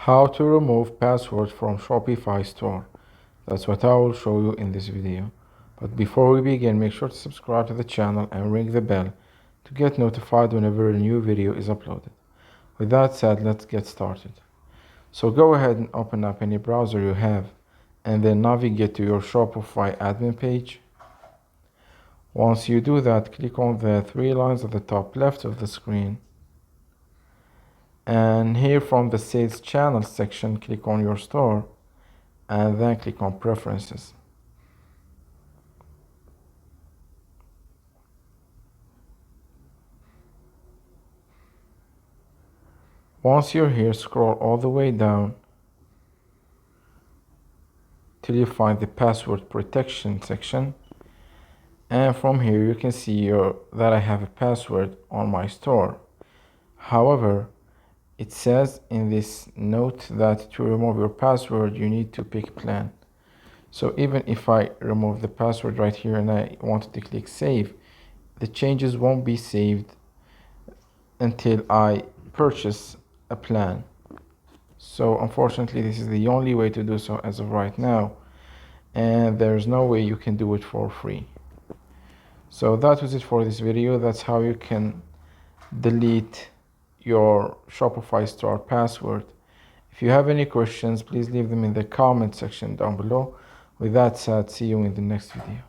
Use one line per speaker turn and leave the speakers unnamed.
How to remove password from Shopify store. That's what I will show you in this video. But before we begin, make sure to subscribe to the channel and ring the bell to get notified whenever a new video is uploaded. With that said, let's get started. So go ahead and open up any browser you have and then navigate to your Shopify admin page. Once you do that, click on the three lines at the top left of the screen. And here from the sales channel section, click on your store and then click on preferences. Once you're here, scroll all the way down till you find the password protection section. And from here you can see that I have a password on my store. However, it says in this note that to remove your password, you need to pick plan. So even if I remove the password right here and I wanted to click save, the changes won't be saved until I purchase a plan. So unfortunately, this is the only way to do so as of right now. And there's no way you can do it for free. So that was it for this video. That's how you can delete your Shopify store password. If you have any questions, please leave them in the comment section down below. With that said, see you in the next video.